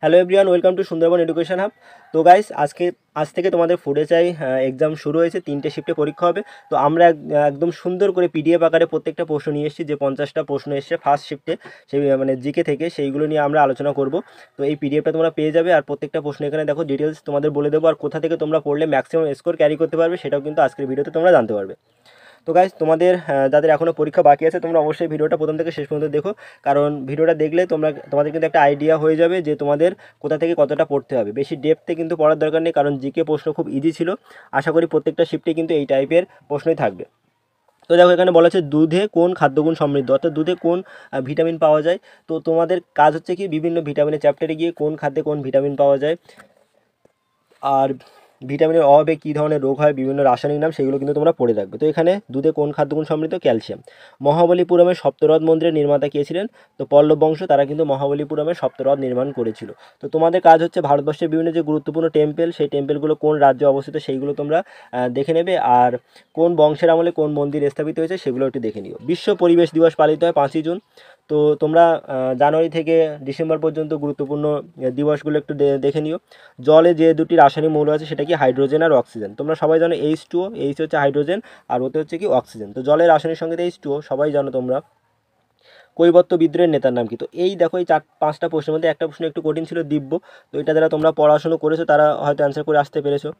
Hello everyone, welcome to Sundarban education hub. তো guys, আজ থেকে তোমাদের ফুড এসআই এক্সাম শুরু হয়েছে। 3টে শিফটে পরীক্ষা হবে। তো আমরা একদম সুন্দর করে পিডিএফ আকারে প্রত্যেকটা প্রশ্ন নিয়ে এসেছি। যে 50টা প্রশ্ন এসছে ফার্স্ট শিফটে, সেই মানে জিকে থেকে, সেইগুলো নিয়ে আমরা আলোচনা করব। তো এই পিডিএফটা তোমরা পেয়ে যাবে, আর প্রত্যেকটা প্রশ্ন এখানে দেখো ডিটেলস তোমাদের বলে দেবো, আর কোথা থেকে তোমরা পড়লে ম্যাক্সিমাম স্কোর ক্যারি করতে পারবে সেটাও কিন্তু আজকের ভিডিওতে তোমরা জানতে পারবে। তো গাইজ, তোমাদের যাদের এখনও পরীক্ষা বাকি আছে, তোমরা অবশ্যই ভিডিওটা প্রথম থেকে শেষ পর্যন্ত দেখো। কারণ ভিডিওটা দেখলে তোমাদের কিন্তু একটা আইডিয়া হয়ে যাবে যে তোমাদের কোথা থেকে কতটা পড়তে হবে। বেশি ডেপথে কিন্তু পড়ার দরকার নেই, কারণ জিকে প্রশ্ন খুব ইজি ছিল। আশা করি প্রত্যেকটা শিফটে কিন্তু এই টাইপের প্রশ্নই থাকবে। তো দেখো, এখানে বলা হচ্ছে দুধে কোন খাদ্যগুণ সমৃদ্ধ, অর্থাৎ দুধে কোন ভিটামিন পাওয়া যায়। তো তোমাদের কাজ হচ্ছে কি, বিভিন্ন ভিটামিনের চ্যাপ্টারে গিয়ে কোন খাদ্যে কোন ভিটামিন পাওয়া যায়, আর ভিটামিনের অভাবে কী ধরনের রোগ হয়, বিভিন্ন রাসায়নিক নাম, সেগুলো কিন্তু তোমরা পড়ে রাখবে। তো এখানে দুধে কোন খাদ্যগুণ সমৃদ্ধ? ক্যালসিয়াম। মহাবলীপুরমের সপ্তরথ মন্দিরের নির্মাতা কে ছিলেন? তো পল্লব বংশ, তারা কিন্তু মহাবলীপুরমের সপ্তরথ নির্মাণ করেছিল। তো তোমাদের কাজ হচ্ছে ভারতবর্ষের বিভিন্ন যে গুরুত্বপূর্ণ টেম্পেল, সেই টেম্পেলগুলো কোন রাজ্যে অবস্থিত সেইগুলো তোমরা দেখে নেবে, আর কোন বংশের আমলে কোন মন্দির স্থাপিত হয়েছে সেগুলো একটু দেখে নিও। বিশ্ব পরিবেশ দিবস পালিত হয় 5ই জুন। তো তোমরা জানুয়ারি থেকে ডিসেম্বর পর্যন্ত গুরুত্বপূর্ণ দিবসগুলো একটু দেখে নিও। জলে যে দুটি রাসায়নিক মৌল আছে সেটা কি? হাইড্রোজেন আর অক্সিজেন। তোমরা সবাই জানো H2O, এইচ হচ্ছে হাইড্রোজেন, আর ওতে হচ্ছে কি? অক্সিজেন। তো জলের রাসায়নিক সংকেত H2O, সবাই জানো তোমরা। কৈবর্ত বিদ্রোহের নেতার নাম কি? তো এই দেখো, এই 4-5টা প্রশ্নের মধ্যে একটা প্রশ্ন একটু কঠিন ছিল, দিব্য। তো এটা যারা তোমরা পড়াশুনো করেছো তারা হয়তো অ্যান্সার করে আসতে পেরেছো।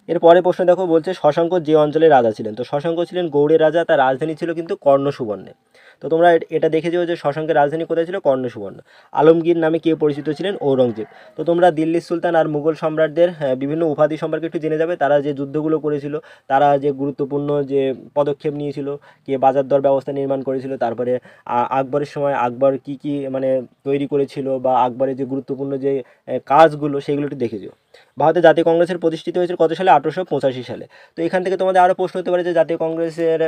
এর পরে প্রশ্ন দেখো, বলছে শশাঙ্ক যে অঞ্চলের রাজা ছিলেন। তো শশাঙ্ক ছিলেন গৌড়ের রাজা, তার রাজধানী ছিল কিন্তু কর্ণ সুবর্ণে। তো তোমরা এটা দেখে যাও যে শশাঙ্কের রাজধানী কোথায় ছিল? কর্ণ সুবর্ণ। আলমগীর নামে কে পরিচিত ছিলেন? ঔরঙ্গজেব। তো তোমরা দিল্লির সুলতান আর মুঘল সম্রাটদের বিভিন্ন উপাধি সম্পর্কে একটু জেনে যাবে, তারা যে যুদ্ধগুলো করেছিল, তারা যে গুরুত্বপূর্ণ যে পদক্ষেপ নিয়েছিল, কে বাজার দর ব্যবস্থা নির্মাণ করেছিল, তারপরে আকবরের সময় আকবর কি কি মানে তৈরি করেছিল, বা আকবরের যে গুরুত্বপূর্ণ যে কাজগুলো, সেগুলো একটু দেখে যাও। ভারতের জাতীয় কংগ্রেসের প্রতিষ্ঠিত হয়েছিল কত সালে? 1885 সালে। তো এখান থেকে তোমাদের আরও প্রশ্ন হতে পারে যে জাতীয় কংগ্রেসের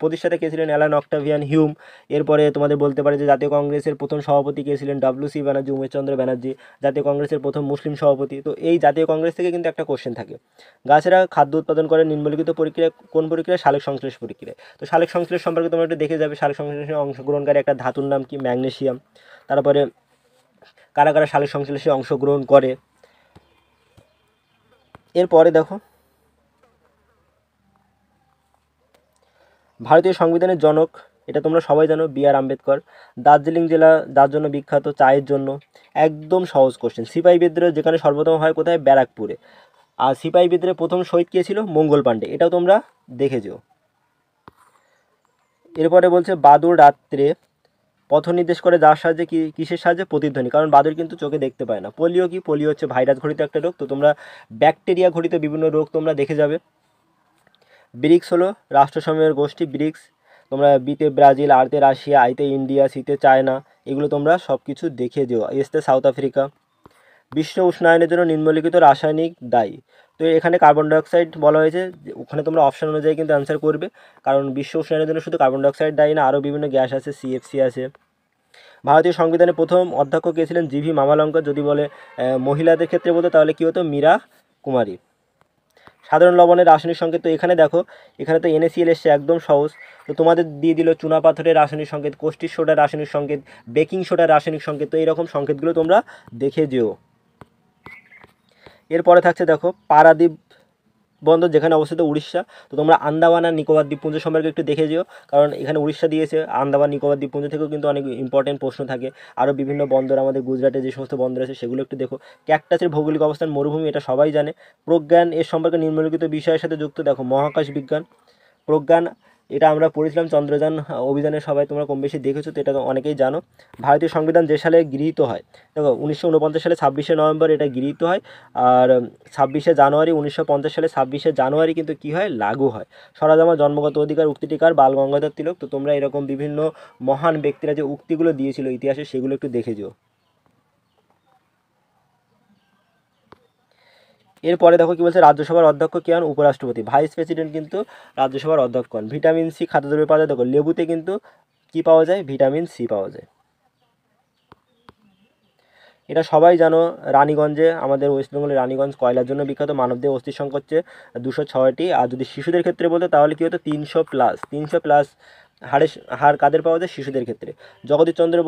প্রতিষ্ঠাতা কে ছিলেন? Alan Octavian Hume. এরপরে তোমাদের বলতে পারে যে জাতীয় কংগ্রেসের প্রথম সভাপতি কে ছিলেন? ডব্লিউ.সি. ব্যানার্জি, উমেশচন্দ্র ব্যানার্জি। জাতীয় কংগ্রেসের প্রথম মুসলিম সভাপতি। তো এই জাতীয় কংগ্রেস থেকে কিন্তু একটা কোশ্চেন থাকে। গাছেরা খাদ্য উৎপাদন করে নিম্নলিখিত প্রক্রিয়া কোন প্রক্রিয়া? সালোক সংশ্লেষ প্রক্রিয়া। তো সালোক সংশ্লেষ সম্পর্কে তোমরা একটু দেখে যাবে। সালোক সংশ্লেষে অংশগ্রহণকারী একটা ধাতুর নাম কি? ম্যাগনেসিয়াম। তারপরে কারা কারা সালোক সংশ্লেষে অংশগ্রহণ করে। এরপরে দেখো, ভারতীয় সংবিধানের জনক, এটা তোমরা সবাই জানো, বি.আর. আম্বেদকর। দার্জিলিং জেলা যার জন্য বিখ্যাত? চায়ের জন্য। একদম সহজ কোশ্চেন। সিপাহী বিদ্রোহ যেখানে সর্বপ্রথম হয় কোথায়? ব্যারাকপুরে। আর সিপাহী বিদ্রোহের প্রথম শহীদ কে ছিল? মঙ্গল পাণ্ডে। এটাও তোমরা দেখে যেও। এরপরে বলছে বাদুড় রাত্রে পথ নির্দেশ করে যার সাহায্যে, কিসের সাহায্যে? প্রতিধ্বনি। কারণ বাদুড় কিন্তু চোখে দেখতে পায় না। পোলিও কি? পোলিও হচ্ছে ভাইরাস ঘটিত একটা রোগ। তো তোমরা ব্যাকটেরিয়া ঘটিত বিভিন্ন রোগ তোমরা দেখে যাবে। ব্রিক্স হলো রাষ্ট্রসমূহের গোষ্ঠী, ব্রিক্স। তোমরা বিতে ব্রাজিল, আরতে রাশিয়া, আইতে ইন্ডিয়া, সিতে চায়না, এগুলো তোমরা সব কিছু দেখে দিও। এসতে সাউথ আফ্রিকা। বিশ্ব উষ্ণায়নের জন্য নিম্নলিখিত রাসায়নিক দায়ী। তো এখানে কার্বন ডাইঅক্সাইড বলা হয়েছে, ওখানে তোমরা অপশান অনুযায়ী কিন্তু অ্যান্সার করবে। কারণ বিশ্ব উষ্ণায়নের জন্য শুধু কার্বন ডাইঅক্সাইড দায়ী না, আরও বিভিন্ন গ্যাস আছে, সিএফসি আছে। ভারতীয় সংবিধানের প্রথম অধ্যক্ষ কে ছিলেন? জি.ভি. মামালঙ্কর। যদি বলে মহিলাদের ক্ষেত্রে বলতো তাহলে কী হতো? মীরা কুমারী। সাধারণ লবণের রাসায়নিক সংকেত, তো এখানে দেখো, এখানে তো NaCl এসছে, একদম সহজ। তো তোমাদের দিয়ে দিল চুনা পাথরের রাসায়নিক সংকেত, কোষ্টিক সোডার রাসায়নিক সংকেত, বেকিং সোডার রাসায়নিক সংকেত। তো এইরকম সংকেতগুলো তোমরা দেখে যেও। এরপরে থাকছে দেখো, পারাদ্বীপ বন্দর যেখানে অবস্থিত? উড়িষ্যা। তো তোমরা আন্দামান আর নিকোবর দ্বীপপুঞ্জ সম্পর্কে একটু দেখে যেও, কারণ এখানে উড়িষ্যা দিয়েছে, আন্দামান নিকোবর দ্বীপপুঞ্জ থেকেও কিন্তু অনেক ইম্পর্টেন্ট প্রশ্ন থাকে। আরও বিভিন্ন বন্দর, আমাদের গুজরাটে যে সমস্ত বন্দর আছে সেগুলো একটু দেখো। ক্যাকটাসের ভৌগোলিক অবস্থান মরুভূমি, এটা সবাই জানে। প্রজ্ঞান এর সম্পর্কে নিম্নলিখিত বিষয়ের সাথে যুক্ত। দেখো, মহাকাশ বিজ্ঞান। প্রজ্ঞান, এটা আমরা পড়েছিলাম চন্দ্রযান অভিযানে, সবাই তোমরা কম বেশি দেখেছো, তো এটা তো অনেকেই জানো। ভারতীয় সংবিধান যে সালে গৃহীত হয়? দেখো, 1949 সালে 26শে নভেম্বর এটা গৃহীত হয়। আর 26শে জানুয়ারি 1950 সালে 26শে জানুয়ারি কিন্তু কী হয়? লাগু হয়। স্বরাজ আমার জন্মগত অধিকার উক্তিটি কার? বাল গঙ্গাধর তিলক। তো তোমরা এরকম বিভিন্ন মহান ব্যক্তিরা যে উক্তিগুলো দিয়েছিল ইতিহাসে, সেগুলো একটু দেখে যেও। এরপরে দেখো কি বলছে, রাজ্যসভার অধ্যক্ষ কে হন? উপরাষ্ট্রপতি। ভাইস প্রেসিডেন্ট কিন্তু রাজ্যসভার অধ্যক্ষ হন। ভিটামিন সি খাদ্যদ্রব্যে পাওয়া যায়। দেখো, লেবুতে কিন্তু কি পাওয়া যায়? ভিটামিন সি পাওয়া যায়। এটা সবাই জানো, রানীগঞ্জে, আমাদের ওয়েস্ট বেঙ্গলের রানীগঞ্জ কয়লার জন্য বিখ্যাত। মানবদেহ অস্থির সংখ্যা হচ্ছে 206টি। আর যদি শিশুদের ক্ষেত্রে বলতে তাহলে কী হতো? 300 প্লাস হাড়ের হাড় কাদের পাওয়া যায়? শিশুদের ক্ষেত্রে। জগদীশচন্দ্র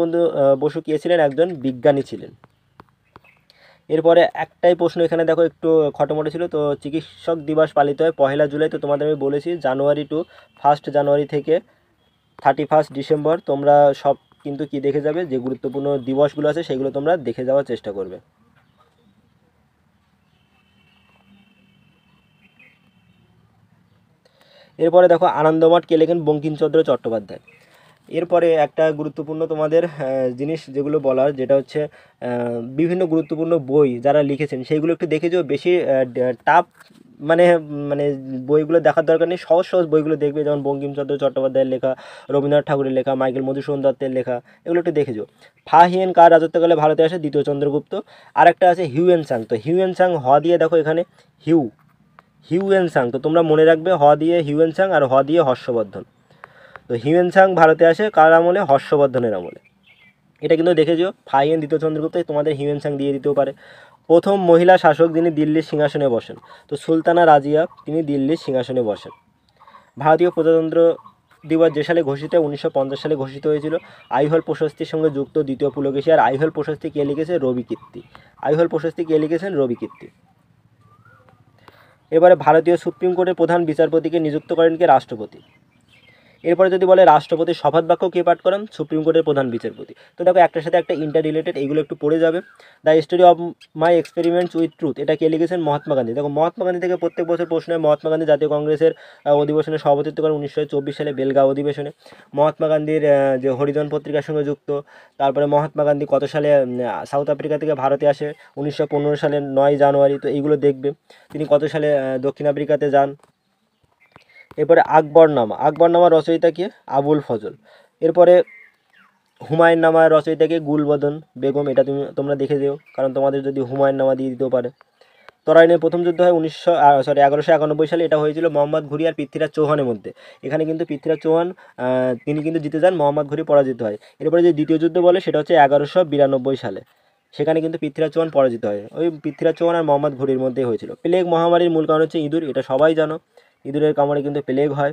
বসু কে ছিলেন? একজন বিজ্ঞানী ছিলেন। এরপরে একটাই প্রশ্ন এখানে দেখো একটু খটোমটো ছিল, তো চিকিৎসক দিবস পালিত হয় 1 জুলাই। তো তোমাদের আমি বলেছি জানুয়ারি টু 1 জানুয়ারি থেকে 31 ডিসেম্বর। তোমরা সব কিন্তু কি দেখে যাবে, যে গুরুত্বপূর্ণ দিবসগুলো আছে সেগুলো তোমরা দেখে যাওয়ার চেষ্টা করবে। এরপরে দেখো আনন্দমঠ কে লেখেন? বঙ্কিমচন্দ্র চট্টোপাধ্যায়। এরপরে একটা গুরুত্বপূর্ণ তোমাদের জিনিস যেগুলো বলার, যেটা হচ্ছে বিভিন্ন গুরুত্বপূর্ণ বই যারা লিখেছেন সেইগুলো একটু দেখে যাও। বেশি টাফ মানে মানে বইগুলো দেখার দরকার নেই, সহজ সহজ বইগুলো দেখবে, যেমন বঙ্কিমচন্দ্র চট্টোপাধ্যায়ের লেখা, রবীন্দ্রনাথ ঠাকুরের লেখা, মাইকেল মধুসূদন দত্তের লেখা, এগুলো একটু দেখে যাও। ফা হিয়েন কার রাজত্বকালে ভারতে আসে? দ্বিতীয় চন্দ্রগুপ্ত। আর একটা আছে হিউয়েন সাং। তো হিউয়েন সাং হ দিয়ে দেখো এখানে হিউয়েন সাং। তো তোমরা মনে রাখবে হ দিয়ে হিউয়েন সাং আর হ দিয়ে হর্ষবর্ধন। তো হিউয়েন সাং ভারতে আসে কার আমলে? হর্ষবর্ধনের আমলে। এটা কিন্তু দেখে যেও। ফাহিয়েন দ্বিতীয় চন্দ্রগুপ্ত, তোমাদের হিউয়েন সাং দিয়ে দিতেও পারে। প্রথম মহিলা শাসক যিনি দিল্লির সিংহাসনে বসেন? তো সুলতানা রাজিয়া, তিনি দিল্লির সিংহাসনে বসেন। ভারতীয় প্রজাতন্ত্র দিবস যে সালে ঘোষিত হয়? 1950 সালে ঘোষিত হয়েছিল। আইহোল প্রশস্তির সঙ্গে যুক্ত দ্বিতীয় পুলকেশী। আর আইহোল প্রশস্তি কে লিখেছে? রবি কীর্তি। আইহোল প্রশস্তি কে লিখেছেন? রবি কীর্তি। এবারে ভারতীয় সুপ্রিম কোর্টের প্রধান বিচারপতিকে নিযুক্ত করেন কে? রাষ্ট্রপতি। এরপরে যদি বলে রাষ্ট্রপতির শপথ বাক্য কে পাঠ করেন? সুপ্রিম কোর্টের প্রধান বিচারপতি। তো দেখো একটার সাথে একটা ইন্টার রিলেটেড, এইগুলো একটু পড়ে যাবে। The story of my experiments with truth, এটা কে লিখেছেন? মহাত্মা গান্ধী। দেখো মহাত্মা গান্ধী থেকে প্রত্যেক বছর প্রশ্ন হয়। মহাত্মা গান্ধী জাতীয় কংগ্রেসের অধিবেশনে সভাপতিত্ব করেন 1924 সালে বেলগাঁও অধিবেশনে। মহাত্মা গান্ধীর যে হরিজন পত্রিকার সঙ্গে যুক্ত। তারপরে মহাত্মা গান্ধী কত সালে সাউথ আফ্রিকা থেকে ভারতে আসে? 1915 সালের 9 জানুয়ারি। তো এইগুলো দেখবে। তিনি কত সালে দক্ষিণ আফ্রিকাতে যান। এরপরে আকবরনামা রচয়িতা কে? আবুল ফজল। এরপরে হুমায়ুন নামার রচয়িতা কে? গুলবদন বেগম। এটা তোমরা দেখে যেও, কারণ তোমাদের যদি হুমায়ুন নামা দিয়ে দিতেও পারে। তরাইনের প্রথম যুদ্ধ হয় 1191 সালে। এটা হয়েছিল মোহাম্মদ ঘুরি আর পৃথ্বীরাজ চৌহানের মধ্যে। এখানে কিন্তু পৃথ্বীরাজ চৌহান তিনি কিন্তু জিতে যান, মোহাম্মদ ঘুরি পরাজিত হয়। এরপরে যে দ্বিতীয় যুদ্ধ বলে সেটা হচ্ছে 1192 সালে। সেখানে কিন্তু পৃথ্বীরাজ চৌহান পরাজিত হয়। ওই পৃথ্বীরাজ চৌহান আর মোহাম্মদ ঘুরির মধ্যেই হয়েছিল। প্লেগ মহামারীর মূল কারণ হচ্ছে ইঁদুর, এটা সবাই জানো। ইঁদুরের কামড়ে কিন্তু প্লেগ হয়।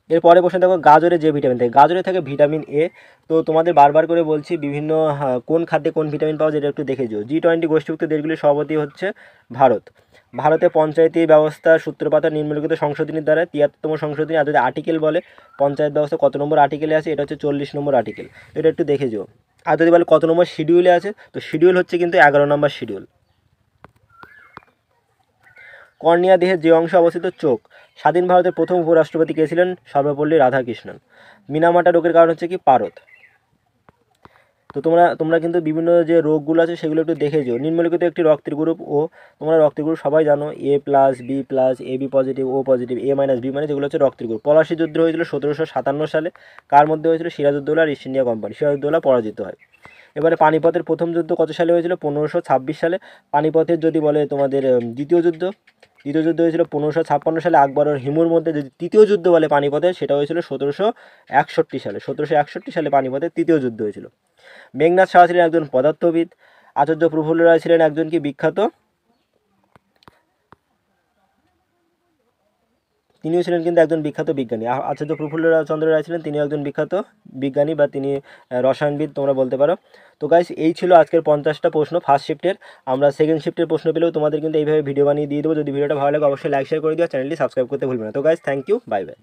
এরপরে প্রশ্ন দেখো গাজরে যে ভিটামিন থাকে? গাজরে থাকে ভিটামিন এ। তো তোমাদের বারবার করে বলছি বিভিন্ন কোন খাদ্যে কোন ভিটামিন পাওয়া যায় এটা একটু দেখে যেও। G20 গোষ্ঠীভুক্ত দেশগুলির সভাপতি হচ্ছে ভারত। ভারতে পঞ্চায়েতি ব্যবস্থার সূত্রপাত নিম্নলিখিত সংশোধনীর দ্বারা 73তম সংশোধনী। আর যদি আর্টিকেল বলে পঞ্চায়েত ব্যবস্থা কত নম্বর আর্টিকেলে আছে? এটা হচ্ছে 40 নম্বর আর্টিকেল। এটা একটু দেখে যেও। আর যদি বলে কত নম্বর শিডিউলে আছে? তো শিডিউল হচ্ছে কিন্তু 11 নম্বর শিডিউল। কর্নিয়া দেহের যে অংশে অবস্থিত? চোখ। স্বাধীন ভারতের প্রথম উপরাষ্ট্রপতি কে ছিলেন? সর্বপল্লী রাধাকৃষ্ণন। মিনামাটা রোগের কারণ হচ্ছে কি? পারদ। তো তোমরা কিন্তু বিভিন্ন যে রোগগুলো আছে সেগুলো একটু দেখে যেও। নিম্নলিখিত একটি রক্তের গ্রুপ ও, তোমরা রক্তের গ্রুপ সবাই জানো, A+B+, AB positive, O positive, A-B যেগুলো হচ্ছে রক্তের গ্রুপ। পলাশী যুদ্ধ হয়েছিল 1757 সালে। কার মধ্যে হয়েছিল? সিরাজউদ্দৌলা আর ইস্ট ইন্ডিয়া কোম্পানি। সিরাজউদ্দৌলা পরাজিত হয়। এবারে পানিপথের প্রথম যুদ্ধ কত সালে হয়েছিল? 1526 সালে। পানিপথের যদি বলে তোমাদের দ্বিতীয় যুদ্ধ হয়েছিল 1556 সালে। আকবর আর হিমুর মধ্যে যদি তৃতীয় যুদ্ধ বলে পানিপথের, সেটা হয়েছিল 1761 সালে। 1761 সালে পানিপথের তৃতীয় যুদ্ধ হয়েছিল। মেঘনাদ সাহা ছিলেন একজন পদার্থবিদ। আচার্য প্রফুল্ল রায় ছিলেন একজন কি? বিখ্যাত, তিনিও ছিলেন কিন্তু একজন বিখ্যাত বিজ্ঞানী। আচার্য প্রফুল্ল চন্দ্র রায় ছিলেন, তিনি একজন বিখ্যাত বিজ্ঞানী বা তিনি রসায়নবিদ তোমরা বলতে পারো। তো গাইস এই ছিল আজকের 50টা প্রশ্ন ফার্স্ট শিফটের। আমরা সেকেন্ড শিফটের প্রশ্ন পেলেও তোমাদের কিন্তু এইভাবে ভিডিও বানিয়ে দিয়ে দেবো। যদি ভিডিওটা ভালো লাগে অবশ্যই লাইক শেয়ার করে দিও, চ্যানেলটি সাবস্ক্রাইব করতে ভুলবে না। তো guys thank you, bye by.